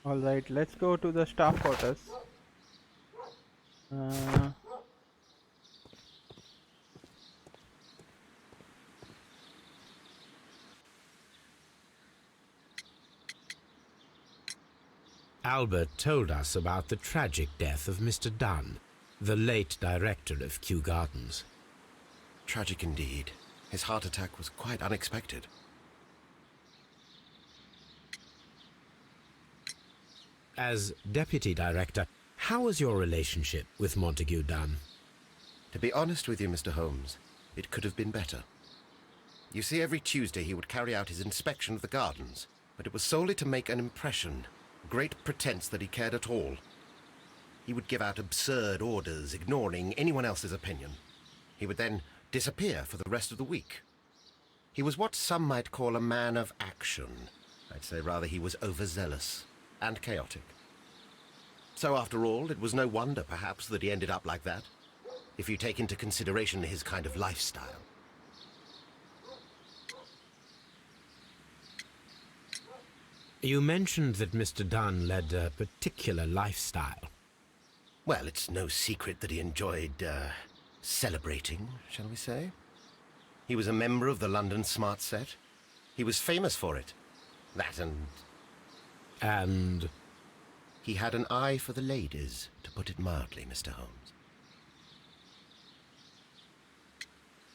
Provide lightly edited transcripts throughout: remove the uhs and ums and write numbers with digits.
Alright, let's go to the staff quarters. Uh, Albert told us about the tragic death of Mr. Dunn, the late director of Kew Gardens. Tragic indeed. His heart attack was quite unexpected. As deputy director, how was your relationship with Montague Dunn? To be honest with you, Mr. Holmes, it could have been better. You see, every Tuesday he would carry out his inspection of the gardens, but it was solely to make an impression, great pretense that he cared at all. He would give out absurd orders, ignoring anyone else's opinion. He would then disappear for the rest of the week. He was what some might call a man of action. I'd say rather he was overzealous and chaotic. So after all, it was no wonder, perhaps, that he ended up like that, if you take into consideration his kind of lifestyle. You mentioned that Mr. Dunn led a particular lifestyle. Well, it's no secret that he enjoyed, celebrating, shall we say? He was a member of the London Smart Set. He was famous for it. That and... And... he had an eye for the ladies, to put it mildly, Mr. Holmes.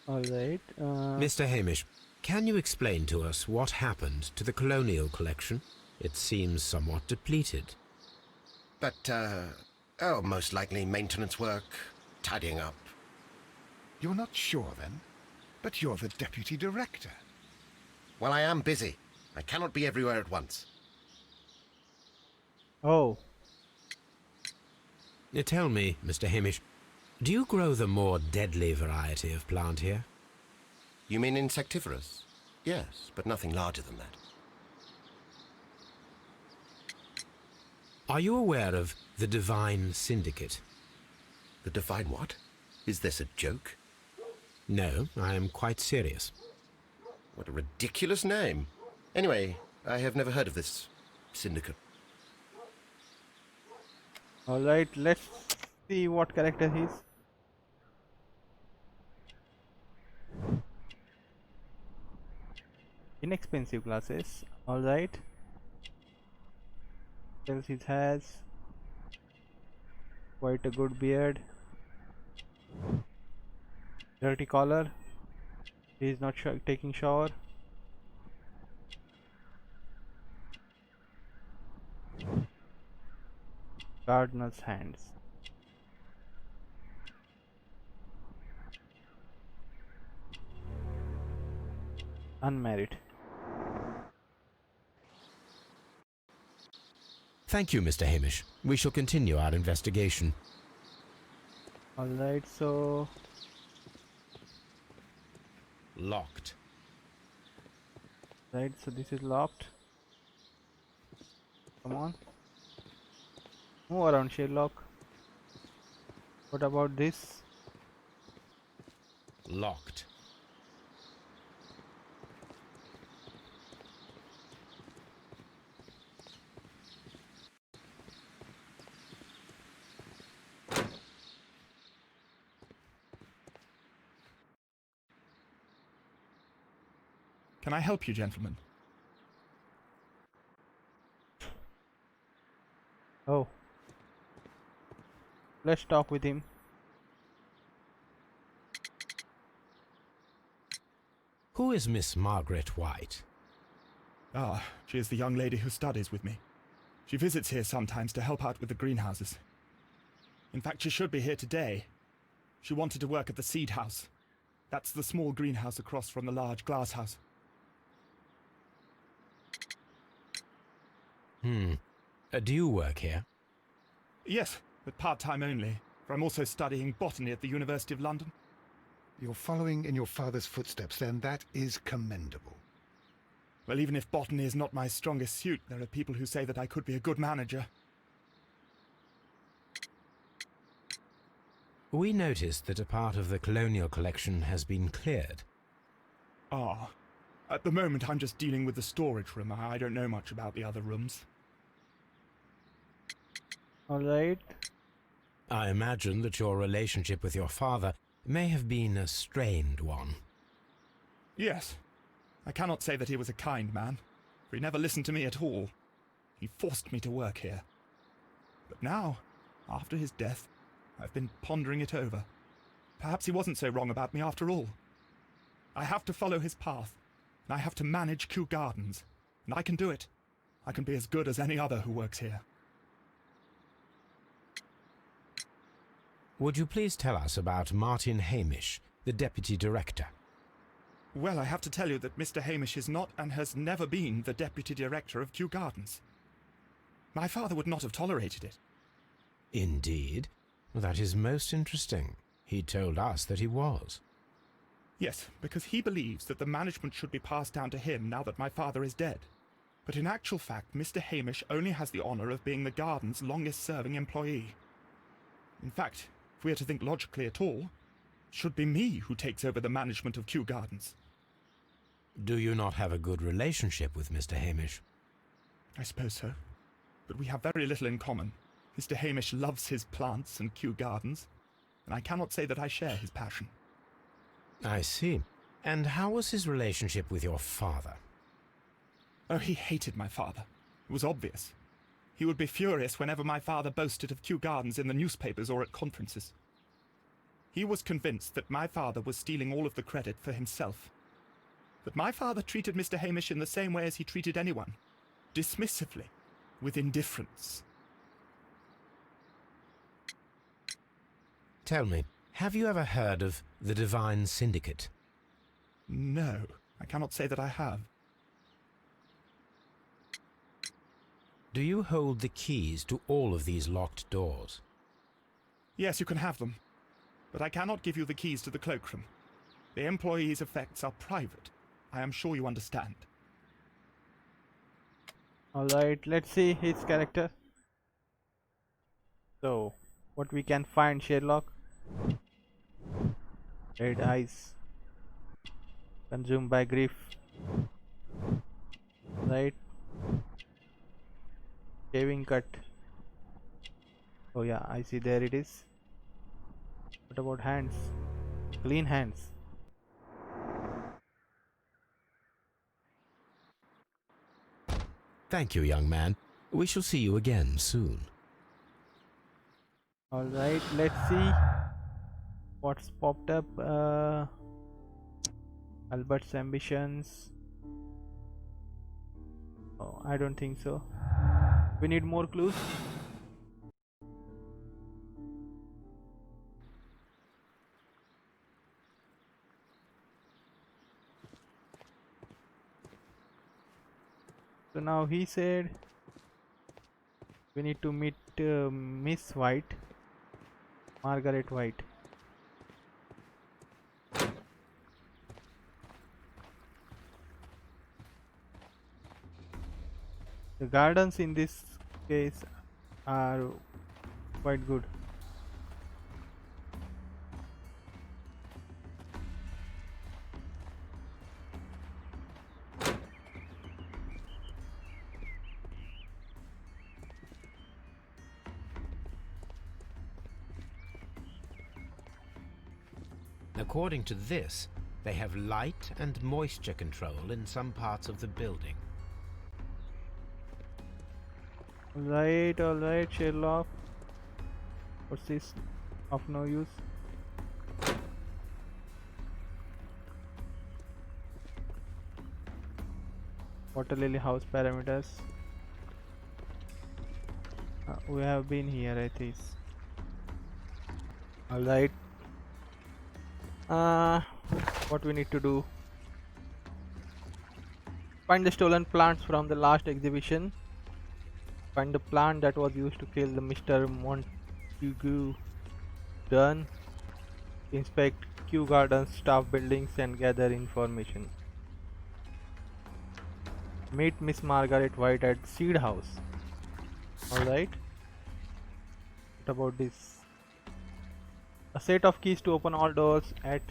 Alright. Mr. Hamish, can you explain to us what happened to the colonial collection? It seems somewhat depleted. But, most likely maintenance work, tidying up. You're not sure, then? But you're the deputy director. Well, I am busy. I cannot be everywhere at once. Oh. Tell me, Mr. Hamish, do you grow the more deadly variety of plant here? You mean insectivorous? Yes, but nothing larger than that. Are you aware of the Divine Syndicate? The Divine what? Is this a joke? No, I am quite serious. What a ridiculous name. Anyway, I have never heard of this syndicate. Alright, let's see what character he is. Inexpensive glasses. Alright. Else he has quite a good beard. Dirty collar. He is not taking shower. Gardener's hands. Unmarried. Thank you, Mr. Hamish. We shall continue our investigation. Alright, so Locked. right, so this is locked. Come on. Move around, Sherlock. What about this? Locked. Can I help you, gentlemen? Oh. Let's talk with him. Who is Miss Margaret White? Ah, she is the young lady who studies with me. She visits here sometimes to help out with the greenhouses. In fact, she should be here today. She wanted to work at the seed house. That's the small greenhouse across from the large glass house. Do you work here? Yes, but part-time only, for I'm also studying botany at the University of London. You're following in your father's footsteps, then. That is commendable. Well, even if botany is not my strongest suit, there are people who say that I could be a good manager. We noticed that a part of the colonial collection has been cleared. Ah, at the moment I'm just dealing with the storage room. I don't know much about the other rooms. Alright. I imagine that your relationship with your father may have been a strained one. Yes. I cannot say that he was a kind man, for he never listened to me at all. He forced me to work here. But now, after his death, I've been pondering it over. Perhaps he wasn't so wrong about me after all. I have to follow his path, and I have to manage Kew Gardens, and I can do it. I can be as good as any other who works here. Would you please tell us about Martyn Hamish, the deputy director? Well, I have to tell you that Mr. Hamish is not and has never been the deputy director of Kew Gardens. My father would not have tolerated it. Indeed? That is most interesting. He told us that he was. Yes, because he believes that the management should be passed down to him now that my father is dead. But in actual fact, Mr. Hamish only has the honour of being the garden's longest-serving employee. In fact, if we are to think logically at all, it should be me who takes over the management of Kew Gardens. Do you not have a good relationship with Mr. Hamish? I suppose so. But we have very little in common. Mr. Hamish loves his plants and Kew Gardens, and I cannot say that I share his passion. I see. And how was his relationship with your father? Oh, he hated my father. It was obvious. He would be furious whenever my father boasted of Kew Gardens in the newspapers or at conferences. He was convinced that my father was stealing all of the credit for himself. But my father treated Mr. Hamish in the same way as he treated anyone, dismissively, with indifference. Tell me, have you ever heard of the Divine Syndicate? No, I cannot say that I have. Do you hold the keys to all of these locked doors? Yes, you can have them. But I cannot give you the keys to the cloakroom. The employees' effects are private. I am sure you understand. Alright, let's see his character. So, what we can find: Sherlock. Red eyes. Consumed by grief. Right. Shaving cut. Oh yeah, I see, there it is. What about hands? Clean hands. Thank you, young man. We shall see you again soon. Alright, let's see what's popped up. Albert's ambitions. Oh, I don't think so. We need more clues. So now he said we need to meet Miss White, Margaret White. The gardens in this case are quite good. According to this, they have light and moisture control in some parts of the building. Alright, Sherlock. What's this? Of no use. Water lily house parameters. We have been here, I think. Alright. What we need to do? Find the stolen plants from the last exhibition. Find the plant that was used to kill the Mr. Montague. Done. Inspect Kew Gardens staff buildings and gather information. Meet Miss Margaret White at Seed House. Alright. What about this? A set of keys to open all doors at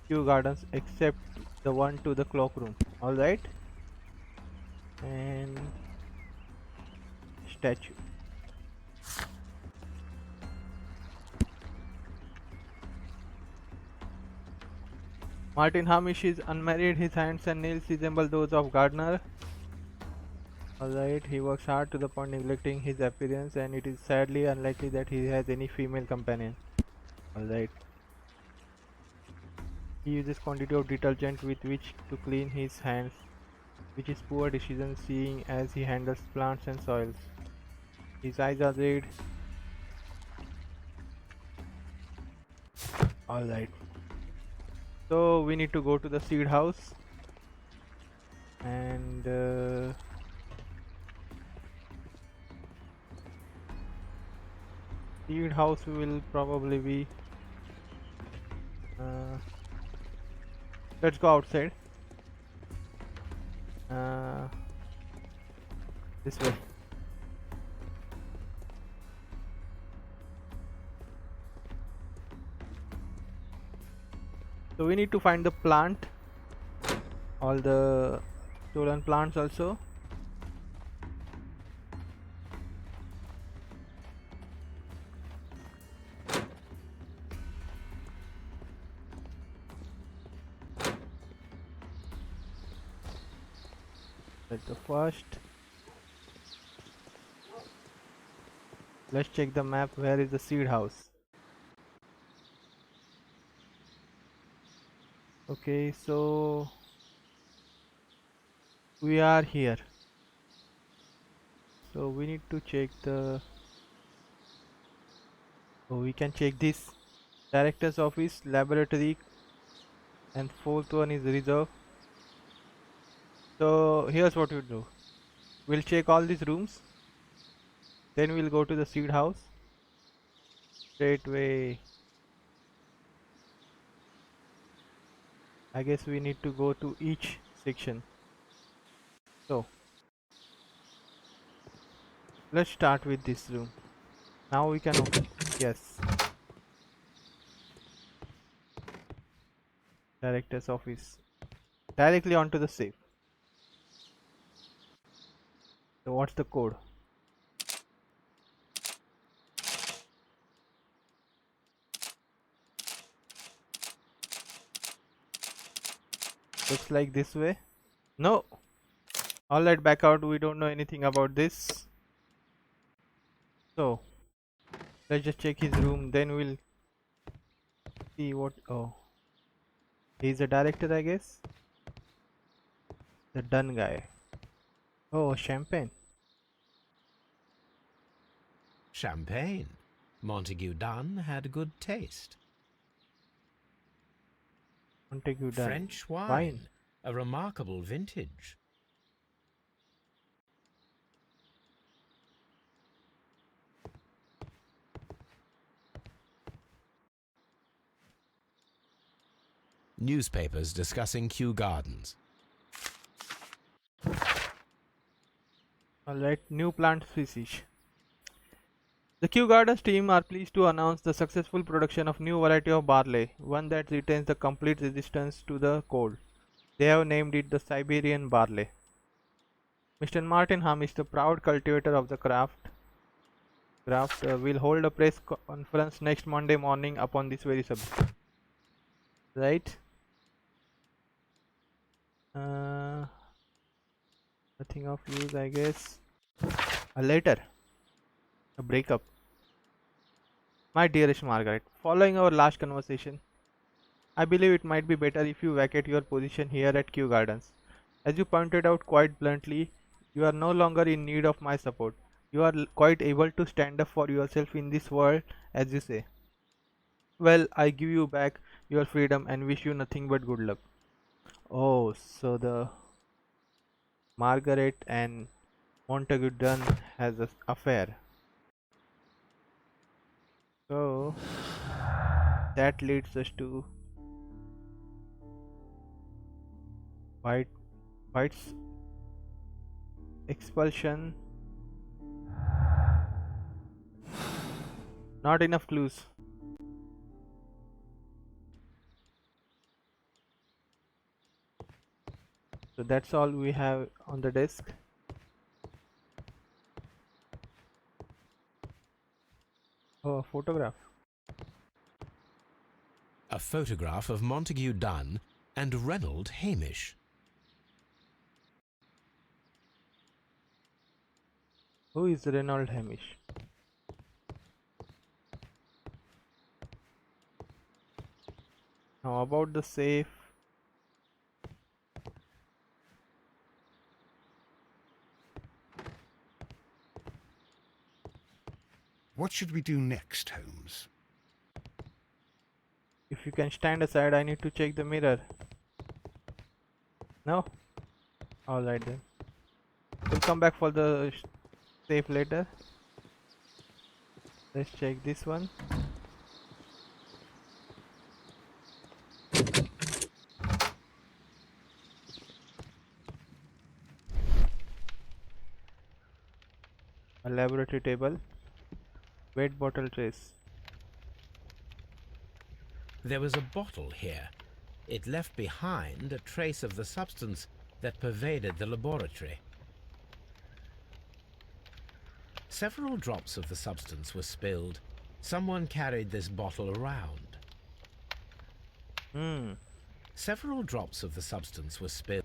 Kew Gardens except the one to the cloakroom. Alright. And statue. Martyn Hamish is unmarried. His hands and nails resemble those of Gardner. Alright, he works hard to the point neglecting his appearance, and it is sadly unlikely that he has any female companion. Alright. He uses quantity of detergent with which to clean his hands, which is poor decision seeing as he handles plants and soils. His eyes are red. Alright. So we need to go to the seed house, and seed house will probably be let's go outside. This way. So we need to find the plant, all the stolen plants also. That's the first. Let's check the map. Where is the seed house? Okay, so we are here. So we need to check the. Oh, we can check this. Director's office, laboratory, and fourth one is reserve. So here's what we'll do. We'll check all these rooms. Then we'll go to the seed house. Straightway. I guess we need to go to each section. So let's start with this room. Now we can open. Yes. Director's office. Directly onto the safe. So what's the code? Looks like this way. No. Alright, back out. We don't know anything about this. So let's just check his room. Then we'll see what. Oh, he's a director, I guess. The done guy. Oh, champagne. Champagne. Montague Dunn had good taste. Montague Dunn. French wine. A remarkable vintage. Newspapers discussing Kew Gardens. Alright, new plant species. The Kew Gardens team are pleased to announce the successful production of new variety of barley, one that retains the complete resistance to the cold. They have named it the Siberian barley. Mr. Martyn Hamish, the proud cultivator of the craft, will hold a press conference next Monday morning upon this very subject. Right? Nothing of use, I guess. A letter. A breakup. My dearest Margaret, following our last conversation, I believe it might be better if you vacate your position here at Kew Gardens. As you pointed out quite bluntly, you are no longer in need of my support. You are quite able to stand up for yourself in this world, as you say. Well, I give you back your freedom and wish you nothing but good luck. Oh, so the Margaret and Montague Dunn has an affair. So that leads us to White's expulsion. Not enough clues. So that's all we have on the desk. Oh, a photograph. A photograph of Montague Dunn and Reynold Hamish. Who is Reynold Hamish? Now about the safe. What should we do next, Holmes? If you can stand aside, I need to check the mirror. No? Alright then. We'll come back for the safe later. Let's check this one. A laboratory table. Wet bottle trace. There was a bottle here. It left behind a trace of the substance that pervaded the laboratory. Several drops of the substance were spilled. Someone carried this bottle around. Several drops of the substance were spilled.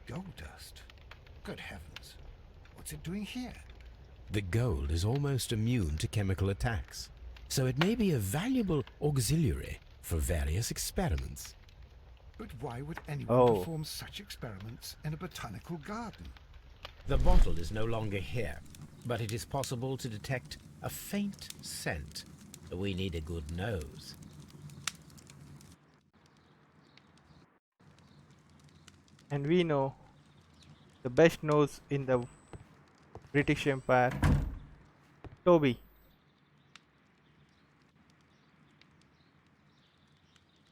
Gold dust? Good heavens. What's it doing here? The gold is almost immune to chemical attacks, so it may be a valuable auxiliary for various experiments. But why would anyone perform such experiments in a botanical garden? The bottle is no longer here, but it is possible to detect a faint scent. We need a good nose. And we know the best nose in the British Empire, Toby.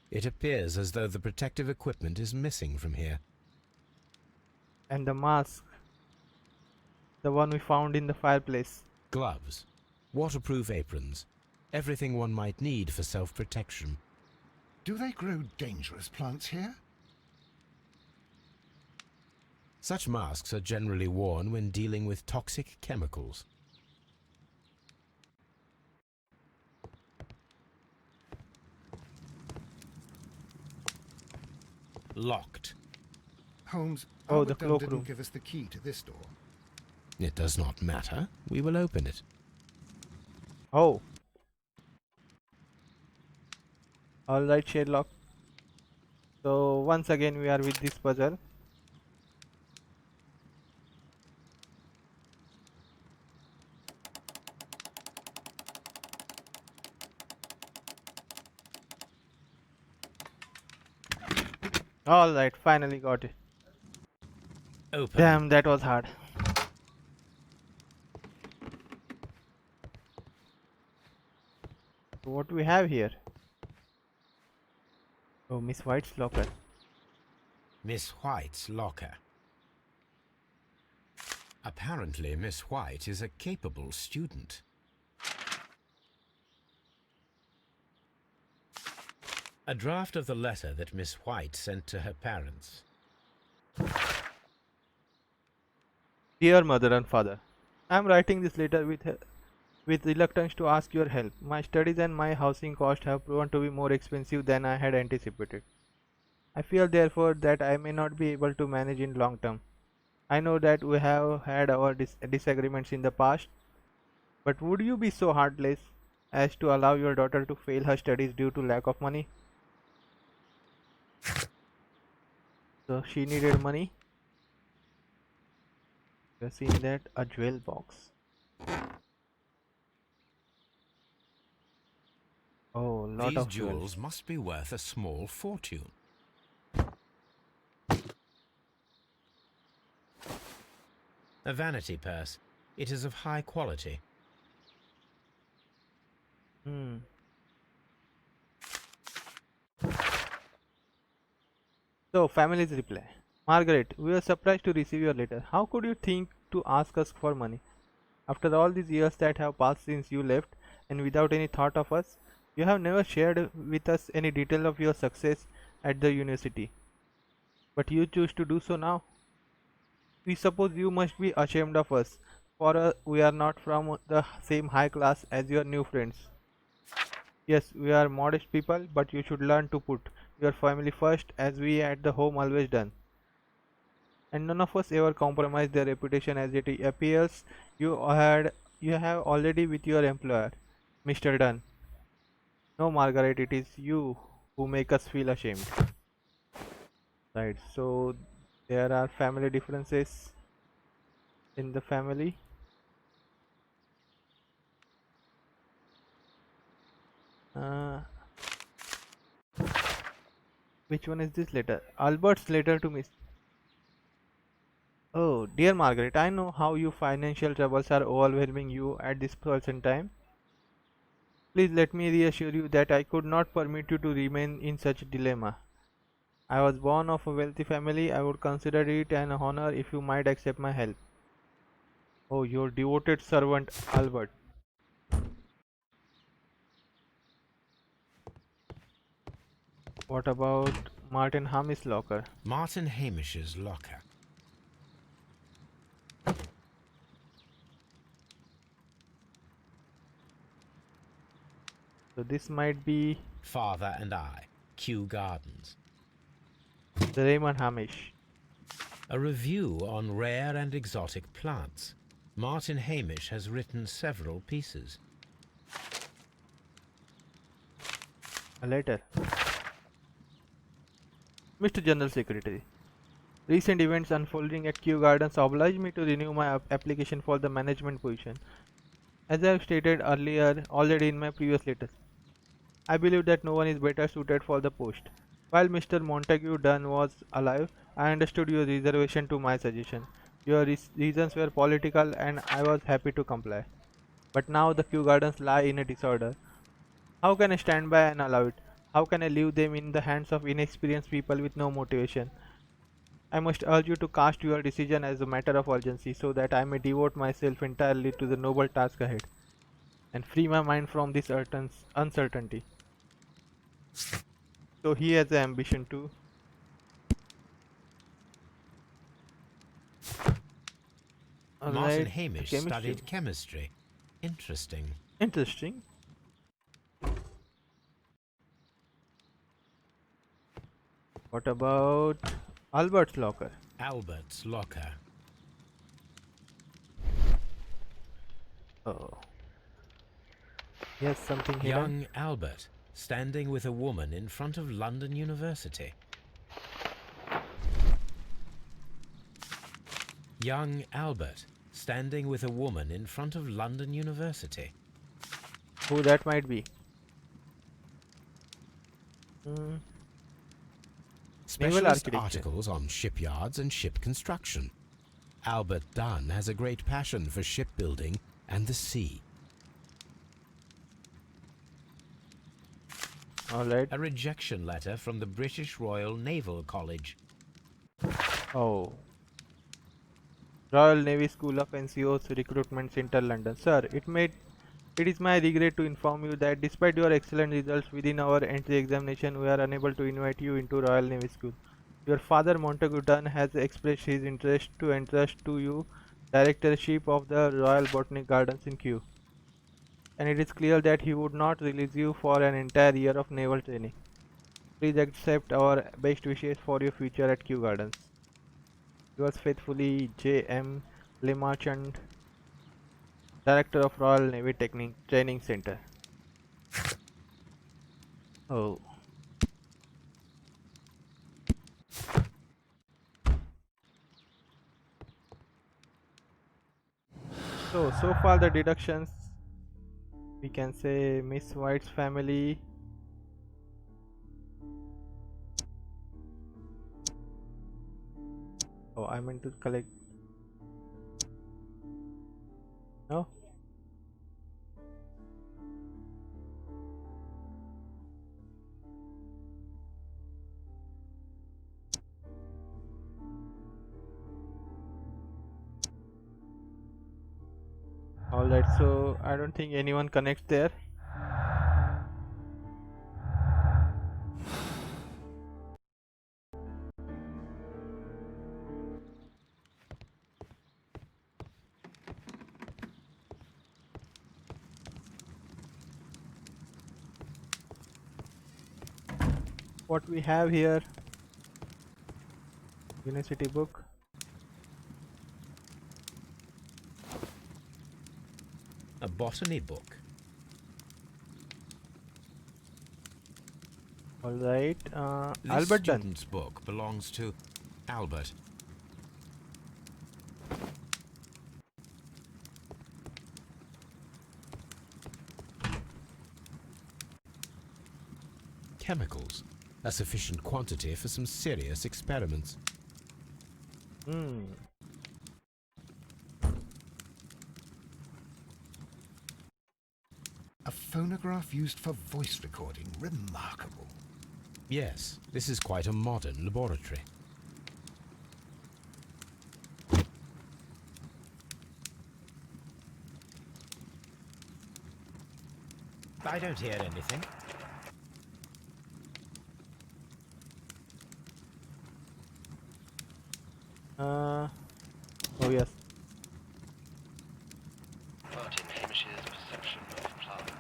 It appears as though the protective equipment is missing from here. And the mask, the one we found in the fireplace. Gloves, waterproof aprons, everything one might need for self-protection. Do they grow dangerous plants here? Such masks are generally worn when dealing with toxic chemicals. Locked. Holmes, Oh, the Albert Dunn cloakroom. didn't give us the key to this door. It does not matter. We will open it. Oh. Alright, Sherlock. So once again we are with this puzzle. Alright, finally got it. Open. Damn, that was hard. So what do we have here? Oh, Miss White's locker. Miss White's locker. Apparently, Miss White is a capable student. A draft of the letter that Miss White sent to her parents. Dear mother and father, I am writing this letter with reluctance to ask your help. My studies and my housing costs have proven to be more expensive than I had anticipated. I feel therefore that I may not be able to manage in long term. I know that we have had our disagreements in the past, but would you be so heartless as to allow your daughter to fail her studies due to lack of money? So she needed money. You have seen that, a jewel box. Oh, lot These of jewels must be worth a small fortune. A vanity purse. It is of high quality. So, family's reply. Margaret, we are surprised to receive your letter. How could you think to ask us for money? After all these years that have passed since you left, and without any thought of us, you have never shared with us any detail of your success at the university. But you choose to do so now. We suppose you must be ashamed of us, for we are not from the same high class as your new friends. Yes, we are modest people, but you should learn to put your family first, as we at the home always done. And none of us ever compromise their reputation as it appears you have already with your employer, Mr. Dunn. No, Margaret, it is you who make us feel ashamed. Right, so there are family differences in the family. Uh, which one is this letter? Albert's letter to Miss. Oh, dear Margaret, I know how you financial troubles are overwhelming you at this present time. Please let me reassure you that I could not permit you to remain in such a dilemma. I was born of a wealthy family. I would consider it an honor if you might accept my help. Oh, your devoted servant, Albert. What about Martyn Hamish's locker? Martyn Hamish's locker. So this might be Father and I, Kew Gardens. the Raymond Hamish. A review on rare and exotic plants. Martyn Hamish has written several pieces. A letter. Mr. General Secretary, recent events unfolding at Kew Gardens oblige me to renew my application for the management position. As I have stated earlier already in my previous letters, I believe that no one is better suited for the post. While Mr. Montague Dunn was alive, I understood your reservation to my suggestion. Your reasons were political and I was happy to comply. But now the Kew Gardens lie in a disorder. How can I stand by and allow it? How can I leave them in the hands of inexperienced people with no motivation? I must urge you to cast your decision as a matter of urgency so that I may devote myself entirely to the noble task ahead and free my mind from this uncertainty. So he has the ambition to. Martyn Alright, Hamish chemistry. studied chemistry. Interesting. Interesting. What about Albert's locker? Albert's locker. Oh, yes, something hidden. Young Albert standing with a woman in front of London University. Young Albert standing with a woman in front of London University. Who that might be? Hmm. Naval Specialist architecture. articles on shipyards and ship construction. Albert Dunn has a great passion for shipbuilding and the sea. Alright. A rejection letter from the British Royal Naval College. Oh. Royal Navy School of NCO's Recruitment Center, London. Sir, it is my regret to inform you that despite your excellent results within our entry examination, we are unable to invite you into Royal Navy School. Your father Montague Dunn has expressed his interest to entrust to you directorship of the Royal Botanic Gardens in Kew, and it is clear that he would not release you for an entire year of naval training. Please accept our best wishes for your future at Kew Gardens. Yours faithfully, J.M. Lemarchand, Director of Royal Navy Training Center. Oh. So far the deductions, we can say Miss White's family. Oh, I meant to collect. No? Alright, so I don't think anyone connects there. what we have here. University book. A botany book. Alright, This Albert done. student's book belongs to Albert. Chemicals. A sufficient quantity for some serious experiments. Hmm. A phonograph used for voice recording. Remarkable. Yes, this is quite a modern laboratory. I don't hear anything. Oh yes. Martyn Hamish's perception of plants.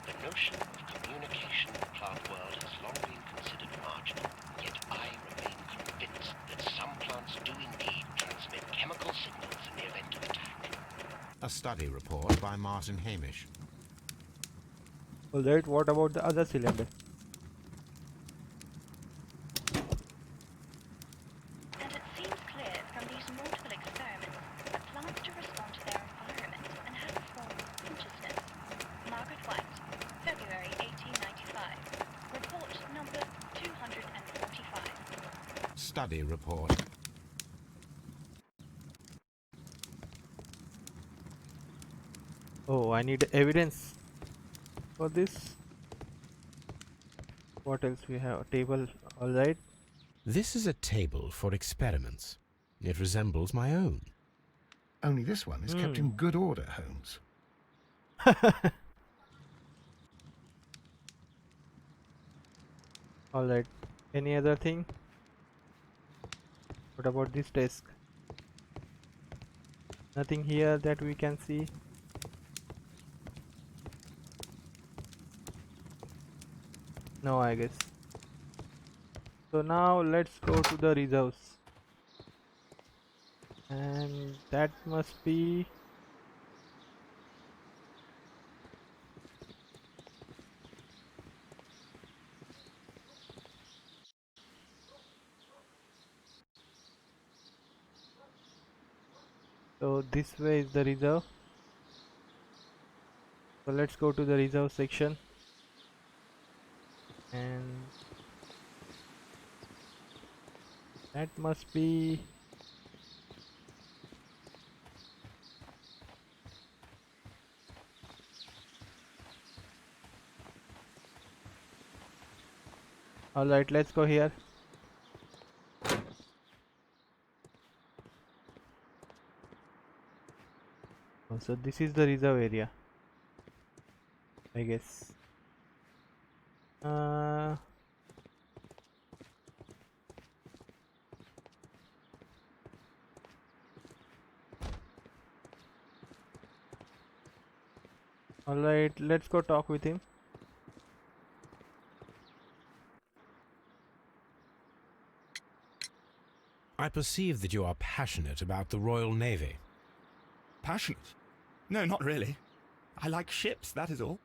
The notion of communication in the plant world has long been considered marginal, yet I remain convinced that some plants do indeed transmit chemical signals in the event of attack. A study report by Martyn Hamish. Alright, what about the other cylinder? And it seems clear from these multiple experiments that plants do respond to their environment and have a form of consciousness. Margaret White, February 1895. Report number 245. Study report. Oh, I need evidence for this. What else we have? A table. Alright. This is a table for experiments. It resembles my own. Only this one is kept in good order, Holmes. Alright. Any other thing? What about this desk? Nothing here that we can see. No, I guess. So now let's go to the reserves. And that must be... So this way is the reserve. So let's go to the reserve section. And that must be... Alright, let's go here. Oh, so this is the reserve area, I guess. Alright, let's go talk with him. I perceive that you are passionate about the Royal Navy. Passionate? No, not really. I like ships, that is all.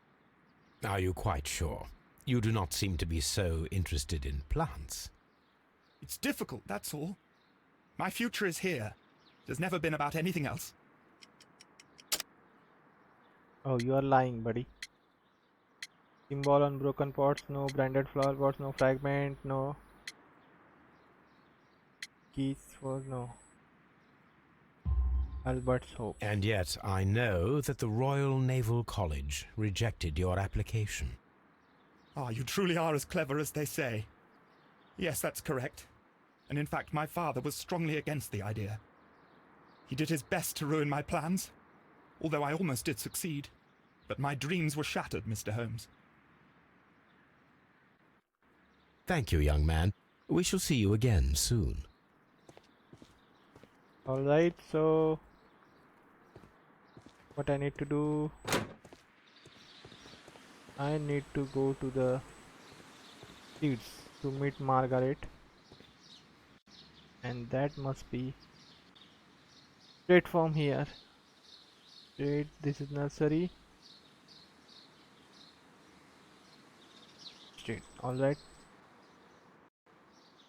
Are you quite sure? You do not seem to be so interested in plants. It's difficult, that's all. My future is here. It has never been about anything else. Oh, you are lying, buddy. Symbol on broken pots, no branded flower pots, no fragment, no keys for no. Albert's hope. And yet I know that the Royal Naval College rejected your application. Ah, you truly are as clever as they say. Yes, that's correct. And in fact, my father was strongly against the idea. He did his best to ruin my plans, although I almost did succeed. But my dreams were shattered, Mr. Holmes. Thank you, young man. We shall see you again soon. Alright, so what I need to do, I need to go to the seeds to meet Margaret, and that must be straight from here. Straight, this is nursery. Straight, alright.